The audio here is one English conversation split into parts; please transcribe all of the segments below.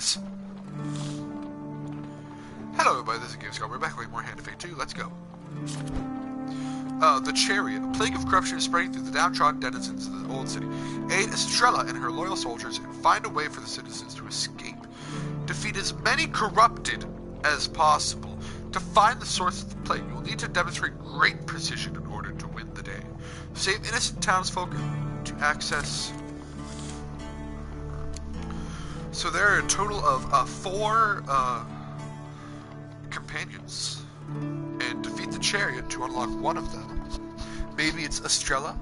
is. Hello everybody, this is GamingScot. We're back with more Hand of Fate 2. Let's go. The Chariot. A plague of corruption is spreading through the downtrodden denizens of the old city. Aid Estrella and her loyal soldiers and find a way for the citizens to escape. Defeat as many corrupted as possible. To find the source of the plague, you will need to demonstrate great precision in order to win the day. Save innocent townsfolk to access... So there are a total of 4 companions, and defeat the Chariot to unlock one of them. Maybe it's Estrella.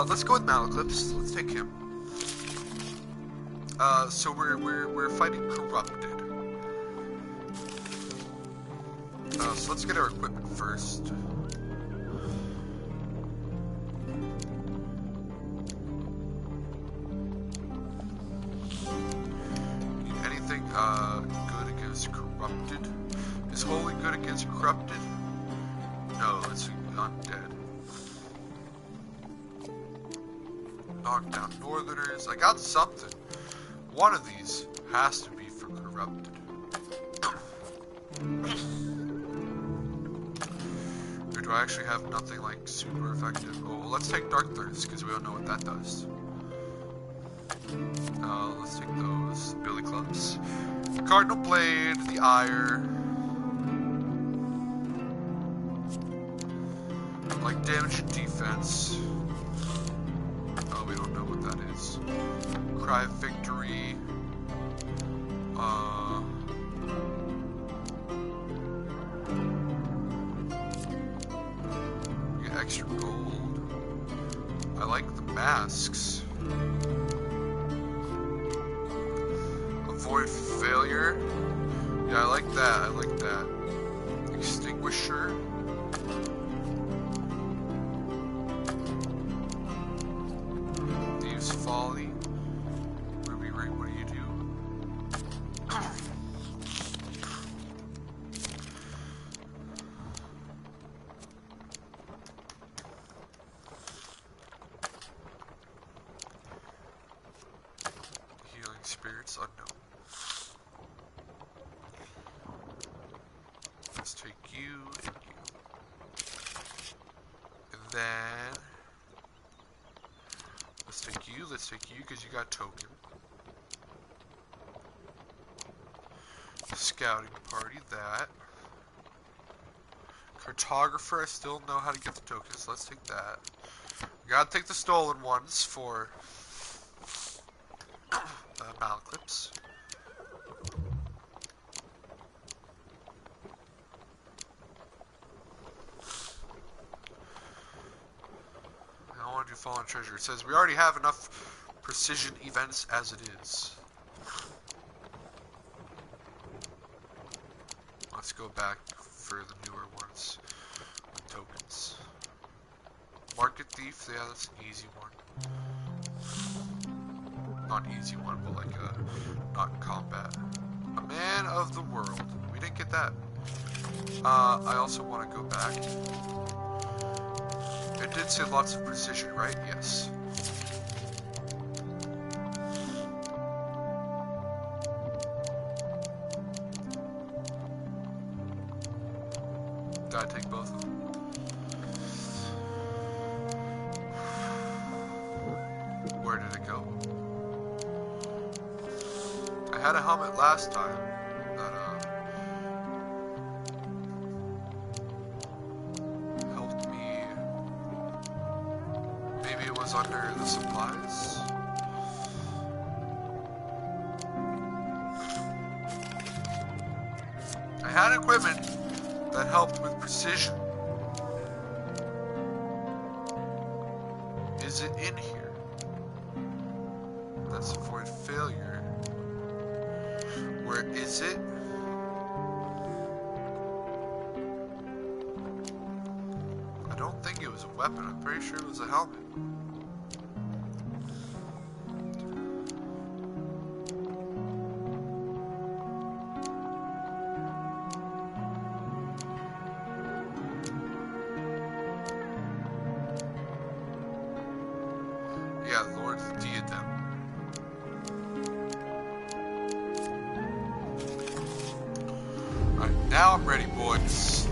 Let's go with Malaclips. Let's take him. So we're fighting corrupted. So let's get our equipment first. Good against corrupted. Is holy good against corrupted? No, it's undead. Knock down northerners. I got something. One of these has to be for corrupted. Or do I actually have nothing like super effective? Oh, well, let's take Dark Thirst because we don't know what that does. Let's take those billy clubs. Cardinal Blade, the Ire. Like damage and defense. Oh, we don't know what that is. Cry of Victory. Get extra gold. I like the masks. Avoid failure. Yeah, I like that. I like that. Extinguisher. Thieves' Folly. Ruby Ring, what do you do? Healing Spirits, unknown. Let's take you and you. And then... let's take you because you got token. Scouting party, that. Cartographer, I still know how to get the tokens, let's take that. We gotta take the stolen ones for Malaclips. I want to do Fallen Treasure. It says we already have enough precision events as it is. Let's go back for the newer ones with tokens. Market Thief, yeah, that's an easy one. Not an easy one, but like not in combat. A Man of the World. We didn't get that. I also want to go back. It did say lots of precision, right? Yes. Gotta take both of them. Where did it go? I had a helmet last time that helped me. Maybe it was under the supplies. I had equipment that helped with precision. Is it in here? Let's avoid failure. Where is it? I don't think it was a weapon. I'm pretty sure it was a helmet. Yeah, Lord Diadem. Alright, now I'm ready, boys.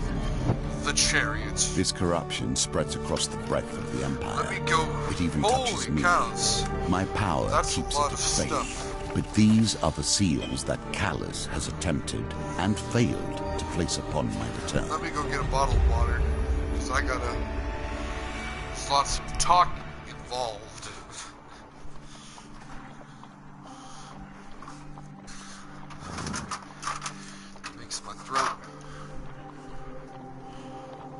The Chariot. This corruption spreads across the breadth of the Empire. Let me go. It even touches Holy me. cows. My power That's keeps a lot it at of bay. stuff. But these are the seals that Callus has attempted and failed to place upon my return. Let me go get a bottle of water. Because I gotta... There's lots of talk involved. Makes my throat,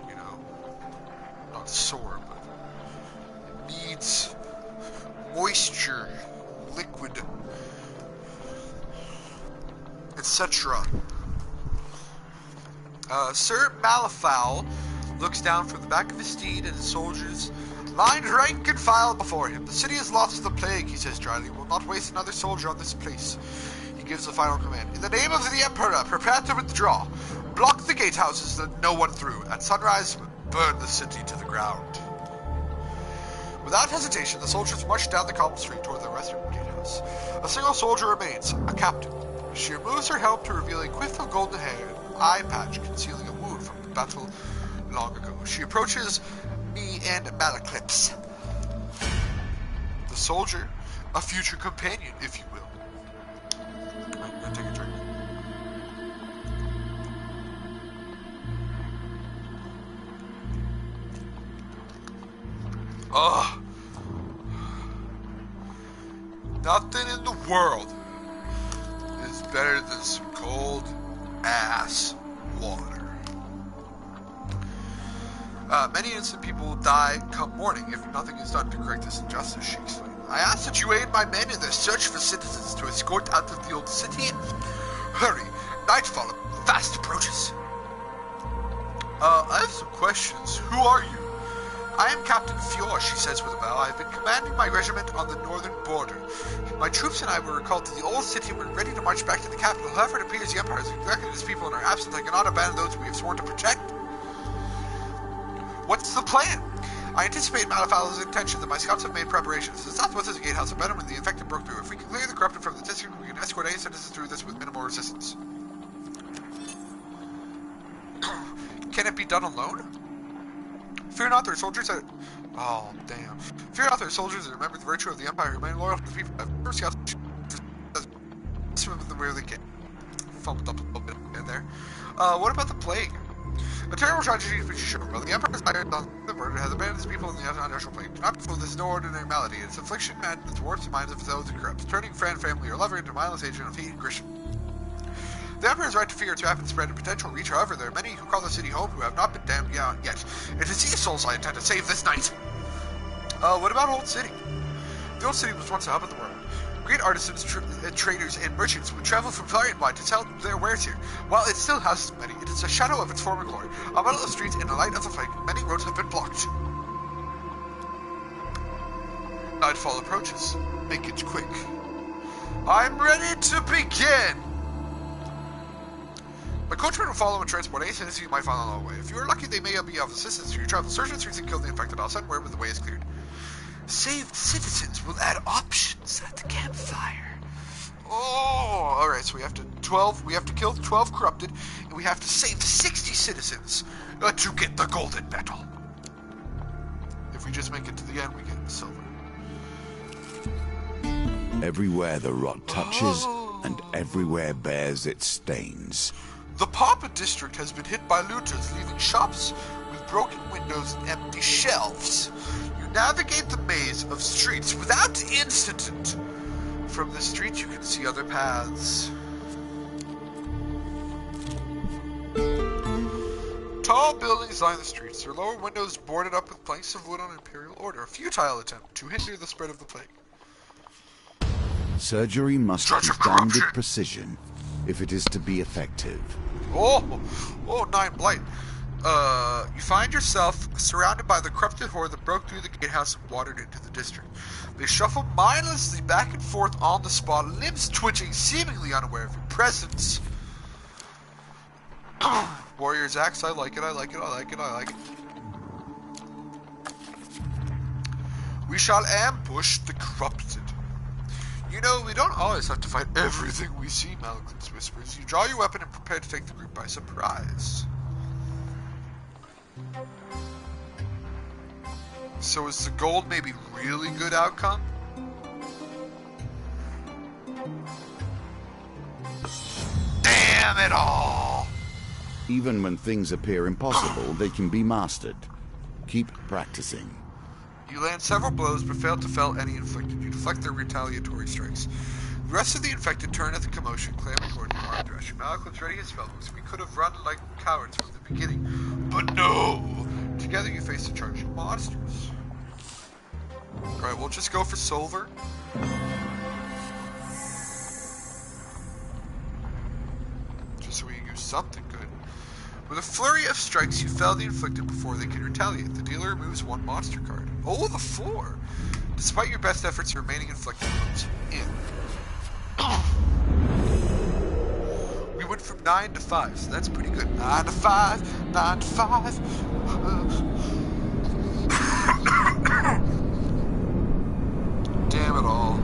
you know, not sore, but it needs moisture, liquid, etc. Sir Malifaux looks down from the back of his steed and his soldiers lined rank and file before him. The city is lost to the plague, he says dryly. We'll not waste another soldier on this place. He gives the final command. In the name of the Emperor, prepare to withdraw. Block the gatehouses that no one through. At sunrise, burn the city to the ground. Without hesitation, the soldiers march down the cobbled street toward the western gatehouse. A single soldier remains, a captain. She removes her helm to reveal a quiff of golden hair and an eye patch concealing a wound from the battle long ago. She approaches me and Malaclips. The soldier, a future companion, if you will. I'm gonna take a drink. Ugh. Nothing in the world is better than some cold ass water. Many innocent people will die come morning if nothing is done to correct this injustice, she explained. I ask that you aid my men in their search for citizens to escort out of the old city. Hurry, nightfall fast approaches. I have some questions. Who are you? I am Captain Fior, she says with a bow. I have been commanding my regiment on the northern border. My troops and I were recalled to the old city and were ready to march back to the capital. However, it appears the Empire has neglected its people and are absent. I cannot abandon those we have sworn to protect. What's the plan? I anticipate Malifaux's intention that my scouts have made preparations. The southwest is a gatehouse, a better when the infected broke through. If we can clear the corrupted from the district, we can escort any citizens through this with minimal resistance. Can it be done alone? Fear not, their soldiers are... Oh, damn. Fear not, their soldiers that remember the virtue of the Empire who remain loyal to the people. I've scouts swim with them where they can. Fumbled up a little bit in there. What about the plague? A terrible tragedy which you should know. The Emperor's iron on the murder has abandoned his people in the unnatural plague. Do not fool, this is no ordinary malady. It's affliction and it warps the minds of those it corrupts, turning friend, family, or lover into a mindless agent of hate and aggression. The Emperor's right to fear its rapid spread and potential reach. However, there are many who call the city home who have not been damned yet. It is these souls I intend to save this night. What about Old City? The Old City was once a hub of the world. Great artisans, traders, and merchants would travel from far and wide to sell their wares here. While it still houses many, it is a shadow of its former glory. On one of the streets, in the light of the plague, many roads have been blocked. Nightfall approaches. Make it quick. I'm ready to begin! My coachman will follow and transport any citizens you might find along the way. If you are lucky, they may be of assistance to your travel. Search the streets and kill the infected. I'll send word when the way is cleared. Saved citizens will add options at the campfire. Oh, alright, so we have to kill 12 corrupted, and we have to save 60 citizens to get the golden medal. If we just make it to the end, we get silver. Everywhere the rot touches, and everywhere bears its stains. The Papa district has been hit by looters, leaving shops with broken windows and empty shelves. You navigate the maze of streets without incident. From the street you can see other paths. Tall buildings line the streets, their lower windows boarded up with planks of wood on imperial order. A futile attempt to hinder the spread of the plague. Surgery must be done with precision if it is to be effective. Oh, 9 blight. You find yourself surrounded by the corrupted horde that broke through the gatehouse and wandered into the district. They shuffle mindlessly back and forth on the spot, limbs twitching, seemingly unaware of your presence. Warrior's axe, I like it, I like it, I like it, I like it. We shall ambush the corrupted. You know, we don't always have to fight everything we see, Malaklin's whispers. You draw your weapon and prepare to take the group by surprise. So is the gold maybe really good outcome? Damn it all! Even when things appear impossible, they can be mastered. Keep practicing. You land several blows, but fail to fell any inflicted. You deflect their retaliatory strikes. The rest of the infected turn at the commotion, clamoring toward you, armed rush. Malaklin's ready his spellbooks. We could have run like cowards from the beginning, but no! Together you face the charging monsters. Alright, we'll just go for silver. Just so we can use something good. With a flurry of strikes, you fell the inflicted before they can retaliate. The dealer removes one monster card. Oh, the 4! Despite your best efforts, the remaining inflicted moves in. We went from 9 to 5, so that's pretty good. 9 to 5, 9 to 5. Damn it all.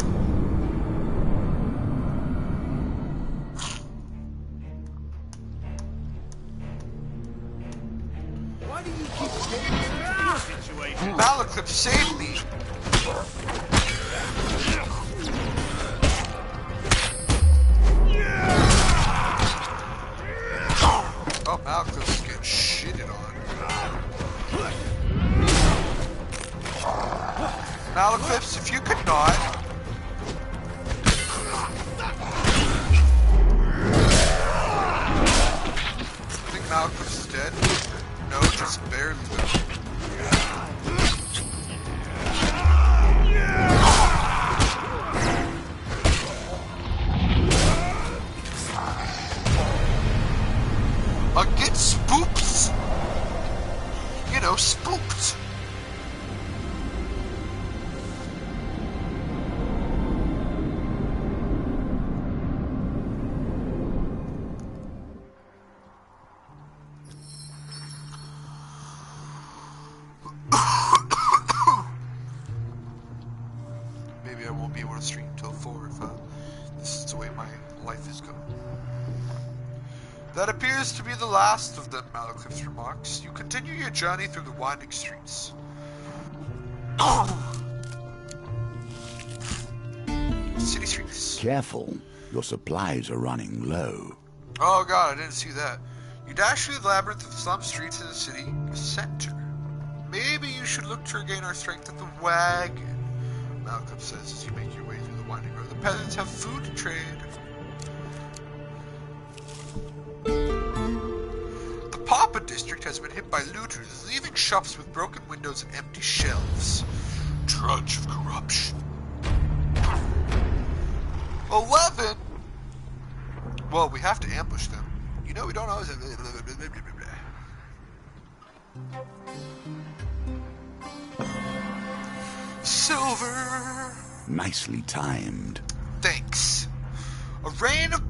Why do you keep taking me to this situation? Malakliff, save me! Oh, Malakliff's getting shitted on. Malakliff, if you could not... I think Malakliff's dead. No, just barely though. Get spoops! You know, spooked. Maybe I won't be able to stream until 4 if this is the way my life is going. That appears to be the last of them, Malakliff's remarks. You continue your journey through the winding streets. City streets. Careful. Your supplies are running low. Oh god, I didn't see that. You dash through the labyrinth of some streets in the city center. Maybe you should look to regain our strength at the wagon, Malakliff says as you make your way through the winding road. The peasants have food to trade. The Papa district has been hit by looters, leaving shops with broken windows and empty shelves. Drudge of corruption. 11? Well, we have to ambush them. You know, we don't always have... Silver! Nicely timed. Thanks. A rain of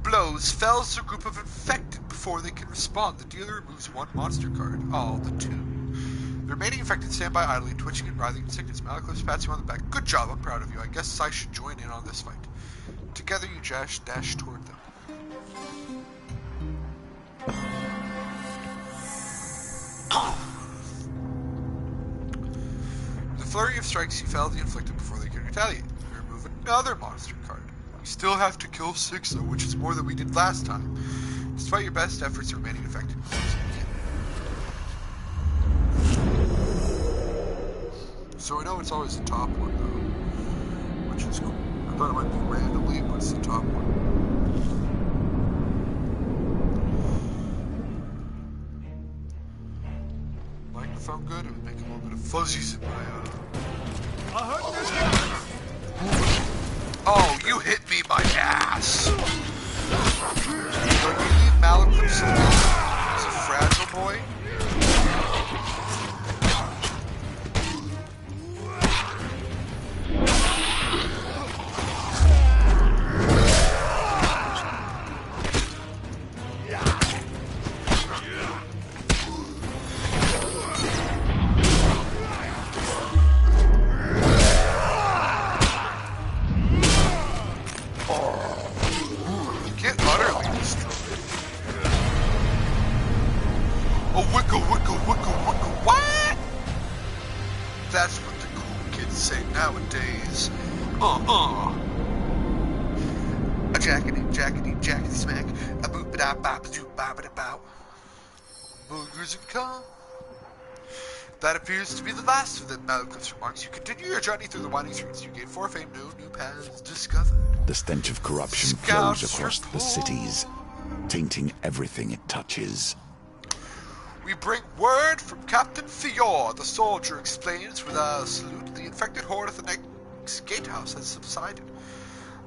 blows fells a group of infected before they can respond. The dealer removes one monster card. All the 2. The remaining infected stand by idly, twitching and writhing in sickness. Malakliff pats you on the back. Good job, I'm proud of you. I guess I should join in on this fight. Together you dash toward them. The flurry of strikes you fell the inflicted before they can retaliate. You remove another monster card. You still have to kill 6 though, which is more than we did last time. Despite your best efforts, the remaining infected close in. So we know it's always the top one though, which is cool. I thought it might be randomly, but it's the top one. Microphone good? It would make a little bit of fuzzies in my Oh, you hit me, my ass! Don't you leave Malakliff alone? He's a fragile boy? A jackety smack. A boop ba da ba ba doo ba ba da bow. Boogers and cum. That appears to be the last of the Malcolm's remarks. You continue your journey through the winding streets. You gain 4 fame, no new paths discovered. The stench of corruption flows across the cities, tainting everything it touches. We bring word from Captain Fior. The soldier explains with a salute. The infected horde at the next gatehouse has subsided.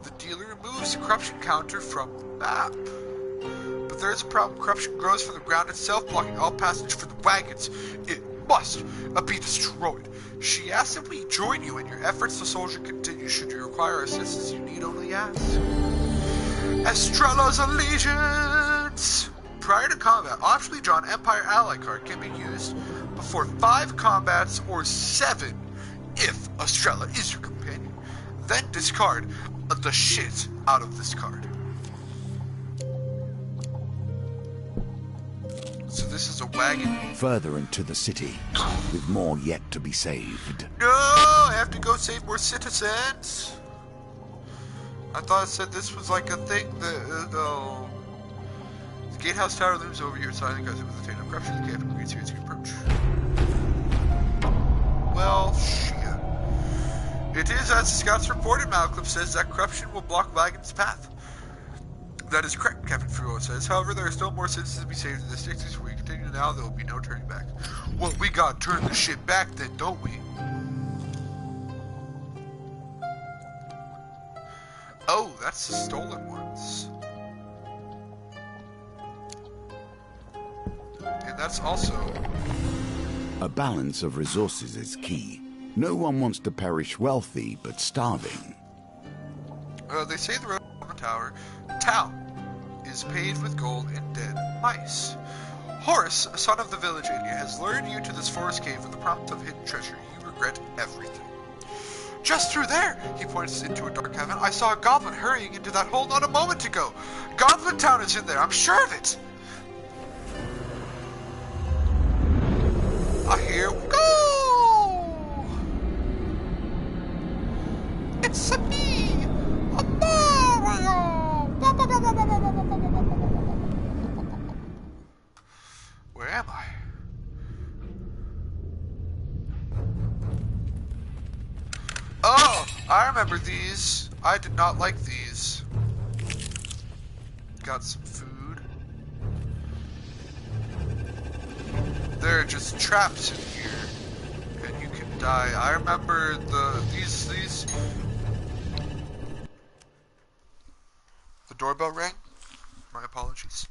The dealer removes the corruption counter from the map. But there is a problem. Corruption grows from the ground itself, blocking all passage for the wagons. It must be destroyed. She asks if we join you in your efforts. The soldier continues. Should you require assistance, you need only ask. Estrella's Allegiance! Prior to combat, optionally drawn Empire Ally card can be used before 5 combats or 7 if Estrella is your companion. Then discard the shit out of this card. So this is a wagon. Further into the city, with more yet to be saved. No, I have to go save more citizens. I thought it said this was like a thing that, The gatehouse tower looms over your side and goes with the taint of corruption. The captain greets you as you approach. Well, shit. It is as the scouts reported. Malcolm says that corruption will block wagons' path. That is correct, Captain Fuo says. However, there are still more citizens to be saved in this district. If we continue now, there will be no turning back. Well, we gotta turn the shit back then, don't we? Oh, that's the stolen ones. And that's also... A balance of resources is key. No one wants to perish wealthy, but starving. They say the road to the town is paved with gold and dead mice. Horace, son of the village India, has lured you to this forest cave with the promise of hidden treasure. You regret everything. Just through there, he points into a dark cavern. I saw a goblin hurrying into that hole not a moment ago. Goblin Town is in there, I'm sure of it. Here we go! It's me, a Mario! Where am I? Oh, I remember these. I did not like these. Got some food. There are just traps in here, and you can die. I remember these. The doorbell rang. My apologies.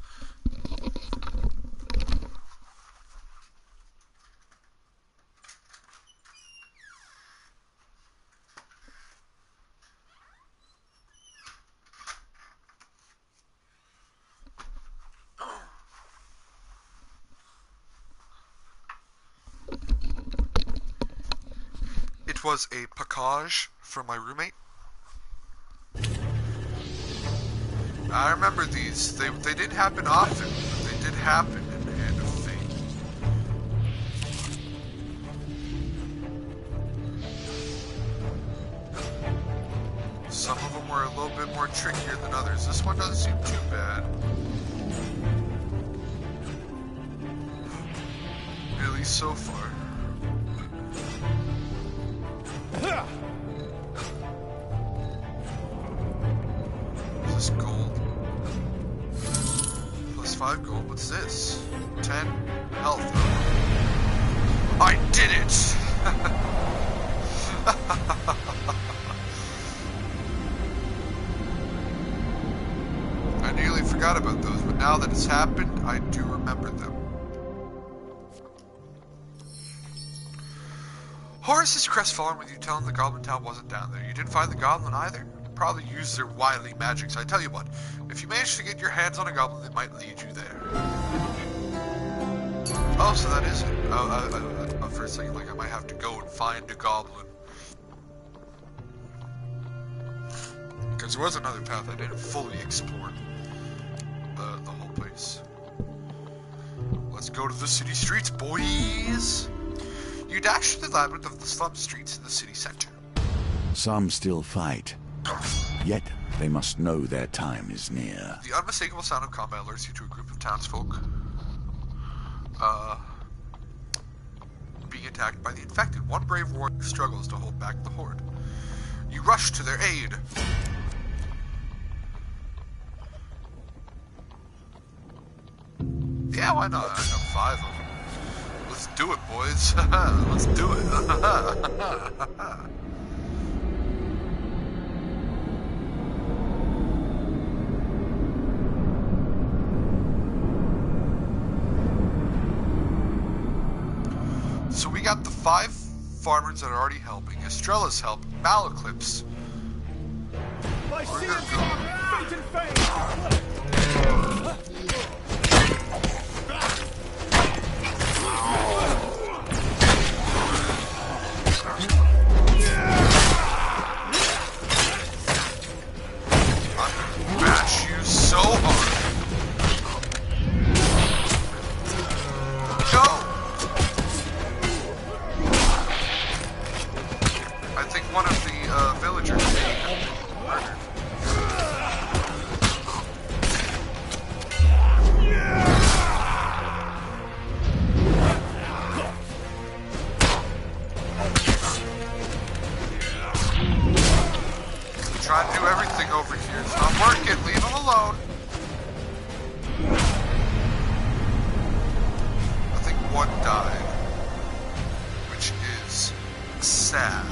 It was a package from my roommate. I remember these. They didn't happen often, but they did happen in the Hand of Fate. Some of them were a little bit more trickier than others. This one doesn't seem too bad. At least so far. Is this gold? Plus 5 gold. What's this? 10 health. I did it! I nearly forgot about those, but now that it's happened, I do remember them. Horace is crestfallen with you telling the Goblin Town wasn't down there. You didn't find the Goblin either. Probably used their wily magic, so I tell you what, if you manage to get your hands on a Goblin, they might lead you there. Oh, so that is it. For a second, like I might have to go and find a Goblin. Because there was another path I didn't fully explore. The whole place. Let's go to the city streets, boys! You dash through the labyrinth of the slum streets in the city center. Some still fight, yet they must know their time is near. The unmistakable sound of combat alerts you to a group of townsfolk being attacked by the infected. One brave warrior struggles to hold back the horde. You rush to their aid. Yeah, why not? I know 5 of them. Let's do it, boys. Let's do it. So we got the 5 farmers that are already helping. Estrella's help. Malaclips. My shields are fate and fame! Bash you so hard. Go! I think one of the villagers may have been murdered. Trying to do everything over here. It's not working. Leave him alone. I think one died, which is sad.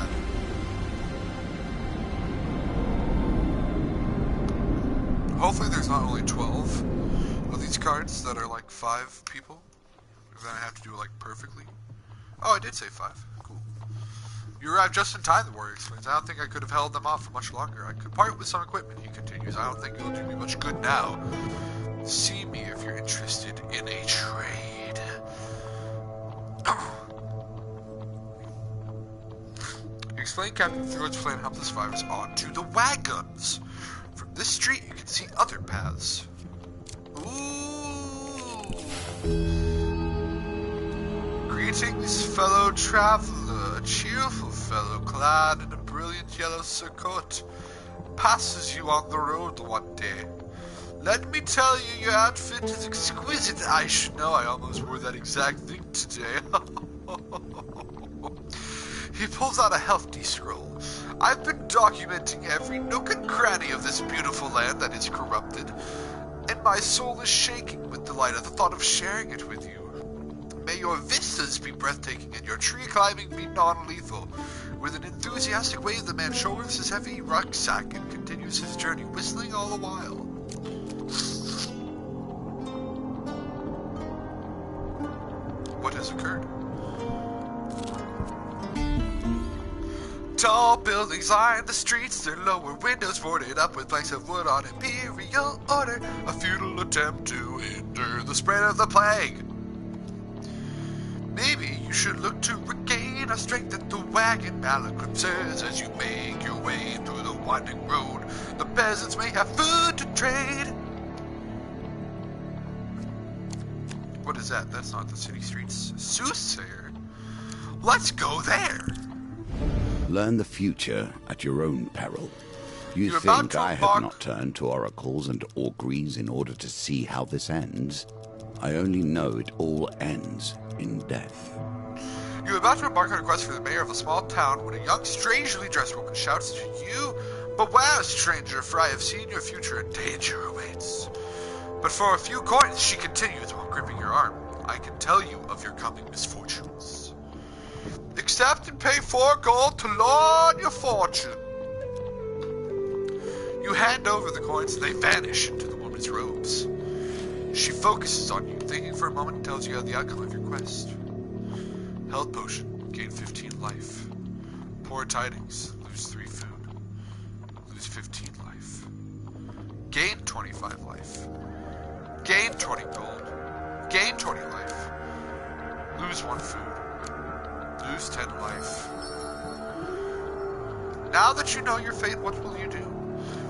Hopefully there's not only 12 of these cards that are like 5 people. Then I have to do it like perfectly. Oh, I did say 5. Cool. You arrived just in time, the warrior explains. I don't think I could have held them off for much longer. I could part with some equipment, he continues. I don't think it'll do me much good now. See me if you're interested in a trade. You explain Captain Throat's plan helped the survivors onto the wagons. From this street, you can see other paths. Ooh. Greetings, fellow traveler. A cheerful fellow clad in a brilliant yellow surcoat passes you on the road one day. Let me tell you, your outfit is exquisite. I should know, I almost wore that exact thing today. He pulls out a hefty scroll. I've been documenting every nook and cranny of this beautiful land that is corrupted, and my soul is shaking with delight at the thought of sharing it with you. May your vistas be breathtaking and your tree climbing be non-lethal. With an enthusiastic wave, the man shoulders his heavy rucksack and continues his journey, whistling all the while. What has occurred? Tall buildings line the streets, their lower windows boarded up with planks of wood on imperial order. A futile attempt to hinder the spread of the plague. Maybe you should look to regain a strength at the wagon, Malacrim says, as you make your way through the winding road. The peasants may have food to trade. What is that? That's not the city streets. Soothsayer? Let's go there. Learn the future at your own peril. You You're about think to I have embark- not turned to oracles and auguries in order to see how this ends? I only know it all ends in death. You're about to embark on a quest for the mayor of a small town when a young, strangely dressed woman shouts to you, "Beware, stranger, for I have seen your future and danger awaits." But for a few coins, she continues while gripping your arm. I can tell you of your coming misfortunes. Accept and pay 4 gold to lord your fortune. You hand over the coins and they vanish into the woman's robes. She focuses on you, thinking for a moment, and tells you the outcome of your quest. Health potion, gain 15 life. Poor tidings, lose 3 food. Lose 15 life. Gain 25 life. Gain 20 gold. Gain 20 life. Lose 1 food. Lose 10 life. Now that you know your fate, what will you do?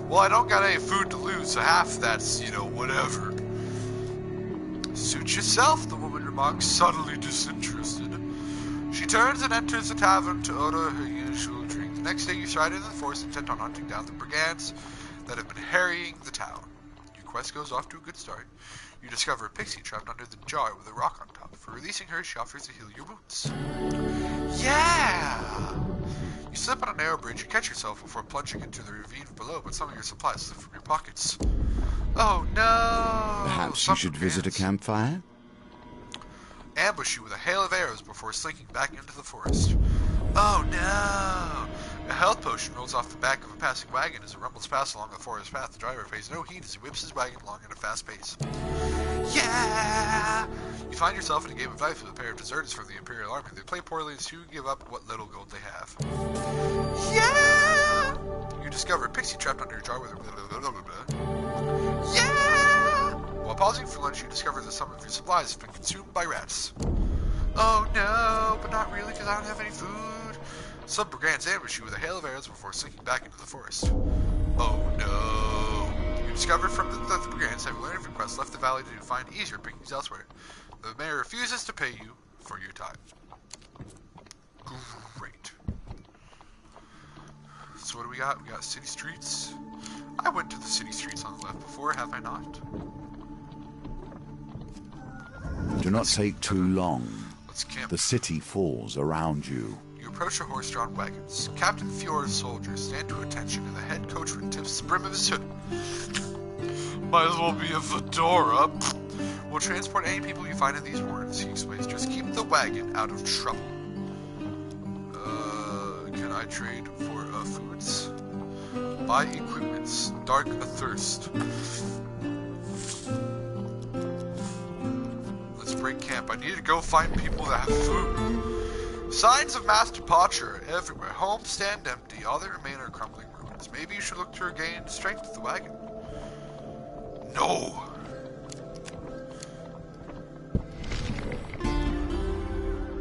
Well, I don't got any food to lose, so half that's, whatever. Suit yourself, the woman remarks, subtly disinterested. She turns and enters the tavern to order her usual drink. next day you stride into the forest intent on hunting down the brigands that have been harrying the town. Your quest goes off to a good start. You discover a pixie trapped under the jar with a rock on top. For releasing her, she offers to heal your wounds. Yeah! You slip on a narrow bridge and catch yourself before plunging into the ravine below, but some of your supplies slip from your pockets. Oh no! Perhaps you should visit a campfire? Ambush you with a hail of arrows before slinking back into the forest. Oh no! A health potion rolls off the back of a passing wagon as it rumbles past along the forest path. The driver pays no heed as he whips his wagon along at a fast pace. Yeah! You find yourself in a game of life with a pair of deserters from the Imperial Army. They play poorly and soon give up what little gold they have. Yeah! You discover a pixie trapped under a jar with a Yeah! While pausing for lunch, you discover that some of your supplies have been consumed by rats. Oh no, but not really because I don't have any food. Some brigands ambush you with a hail of arrows before sinking back into the forest. Oh no. You discover from the brigands have learned of your quest left the valley to find easier pickings elsewhere. The mayor refuses to pay you for your time. Great. So what do we got? We got city streets. I went to the city streets on the left before, have I not? Do not take too long. Let's camp. The city falls around you. You approach the horse-drawn wagons. Captain Fjord's soldiers stand to attention, and the head coachman tips the brim of his hood. Might as well be a fedora. We'll transport any people you find in these wardens, he explains. Just keep the wagon out of trouble. Can I trade for foods? Buy equipments. Dark athirst. Let's break camp. I need to go find people that have food. Signs of mass departure are everywhere. Homes stand empty. All that remain are crumbling ruins. Maybe you should look to regain strength with the wagon. No!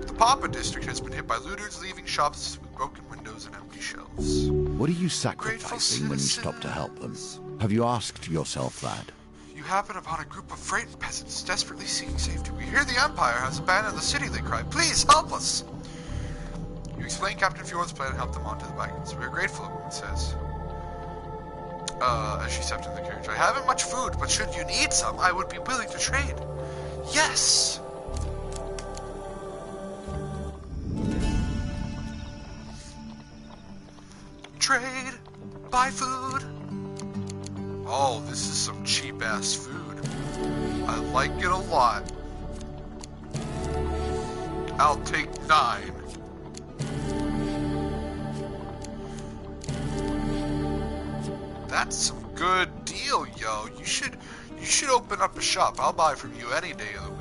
The Papa district has been hit by looters leaving shops with broken windows and empty shelves. What are you sacrificing when you stop to help them? Have you asked yourself that? You happen upon a group of freight peasants desperately seeking safety. We hear the Empire has abandoned the city, they cry. Please help us! You explain Captain Fjord's plan and help them onto the wagons. We are grateful, the woman says. As she stepped in the carriage. I haven't much food, but should you need some, I would be willing to trade. Yes! Trade! Buy food! Oh, this is some cheap-ass food. I like it a lot. I'll take 9. That's some good deal, yo. You should open up a shop. I'll buy from you any day of the week.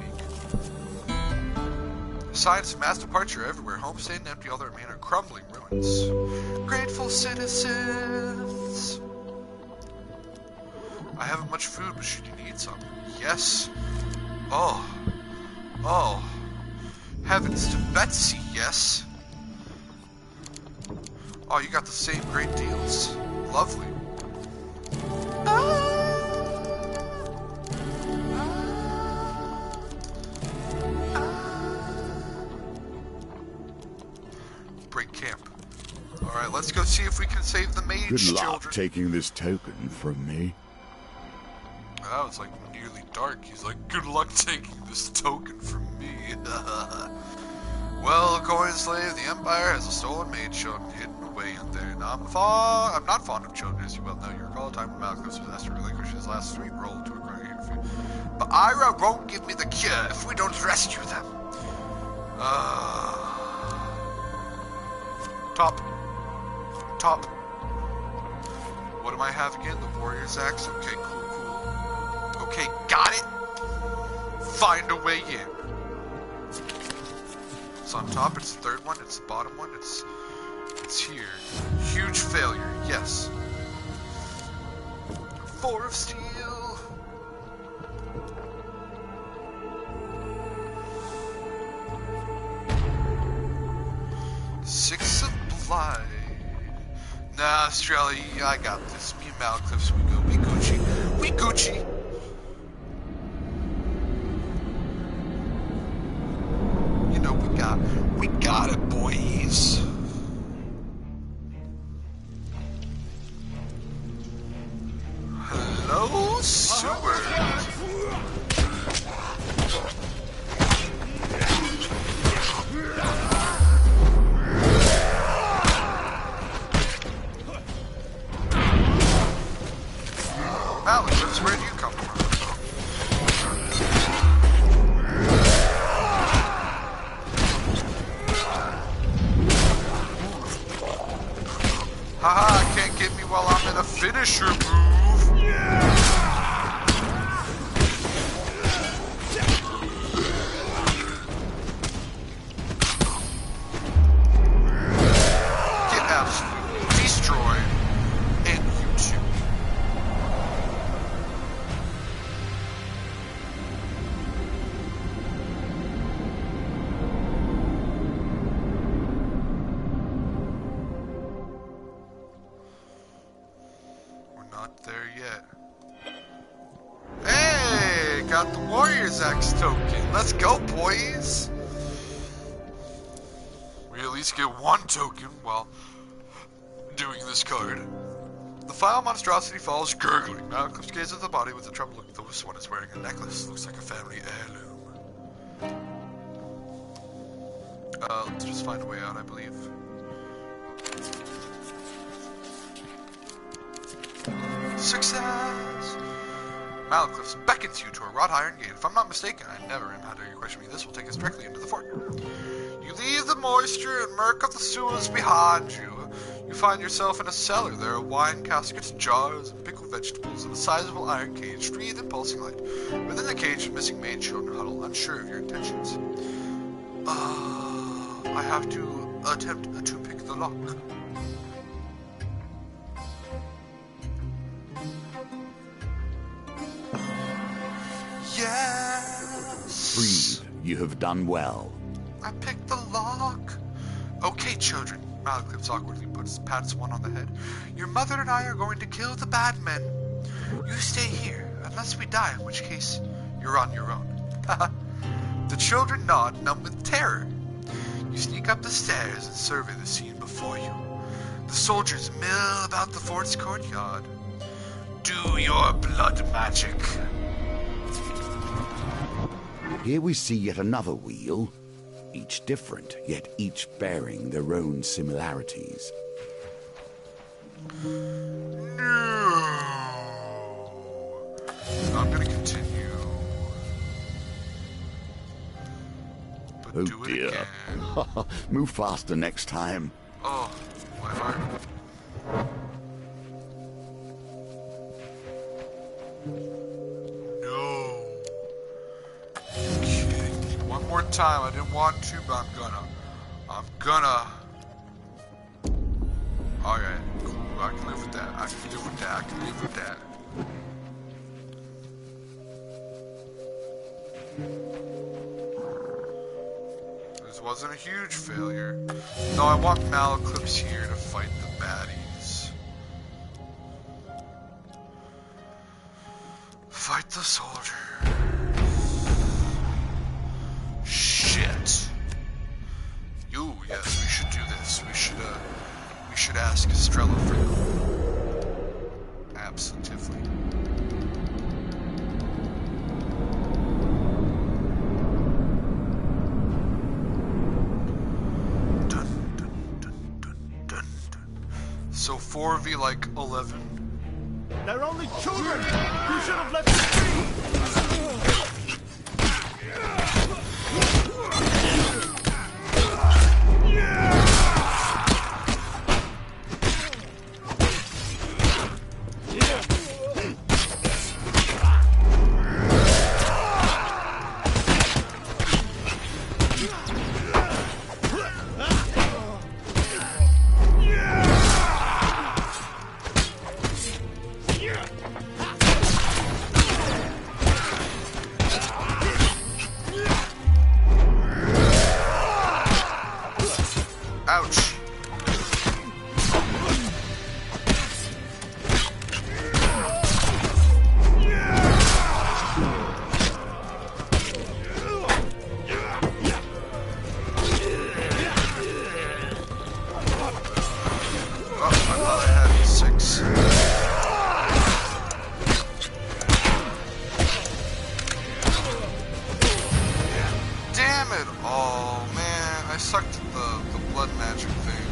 Signs of mass departure everywhere. Homes stand empty, all that remain are crumbling ruins. Grateful citizens. I haven't much food, but should you need some? Yes. Oh. Heavens to Betsy, yes. Oh, you got the same great deals. Lovely. Break camp. Alright, let's go see if we can save the mage Good luck children. taking this token from me. That was like nearly dark. He's like, good luck taking this token from me. Well, according to Slave, the Empire has a stolen maid children hidden away in there. Now, I'm not fond of children, as you well know. You recall a time when Malcolm was asked to relinquish his last sweet roll to a growing interview. But Ira won't give me the cure if we don't rescue them. Top. What do I have again? The Warrior's Axe? Okay, cool. Okay, got it. Find a way in. It's on top, it's the third one, it's the bottom one, it's here. Huge failure, yes. 4 of steel. Six of blight. Nah, Australia, I got this. Me and Malcliffs, we Gucci. You know, we got it, boys. got the Warrior's Axe token. Let's go, boys! We at least get one token while doing this card. The foul monstrosity falls gurgling. Malcolm gazes at the body with the trouble look. This one is wearing a necklace. Looks like a family heirloom. Let's just find a way out, I believe. Success! Malcliffs beckons you to a wrought iron gate. If I'm not mistaken, I never am. How dare you question me? This will take us directly into the fort. You leave the moisture and murk of the sewers behind you. You find yourself in a cellar. There are wine caskets, jars, and pickled vegetables, and a sizable iron cage wreathed in pulsing light. Within the cage, missing maid children huddle, unsure of your intentions. I have to attempt to pick the lock. Yes! Breathe. You have done well. I picked the lock. Okay, children. Malcliffs awkwardly pats one on the head. Your mother and I are going to kill the bad men. You stay here, unless we die, in which case you're on your own. The children nod, numb with terror. You sneak up the stairs and survey the scene before you. The soldiers mill about the fort's courtyard. Do your blood magic. Here we see yet another wheel. Each different, yet each bearing their own similarities. No. I'm gonna continue. But Oh do it dear. again. Move faster next time. Oh, my heart. No. One more time. I didn't want to, but I'm gonna. Alright, cool. I can live with that. I can live with that. I can live with that. This wasn't a huge failure. No, I want Malcliffs here to fight the baddies. Fight the soldier. Shit. You, yes, we should do this. We should ask Estrella for help. Absolutely. Dun, dun, dun, dun, dun, dun. So 4v like 11. They're only children! You should have let them free! Ouch. Oh, I thought I had 6. Damn it! Oh man, I sucked at the blood magic thing.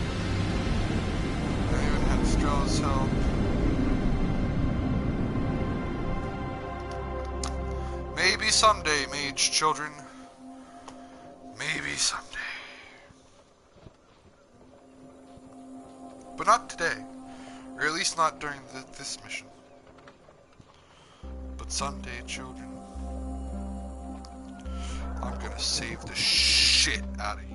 I even had Strella's help. Maybe someday, mage children. Maybe someday. But not today. Or at least not during this mission. But someday, children. I'm gonna save the shit out of you.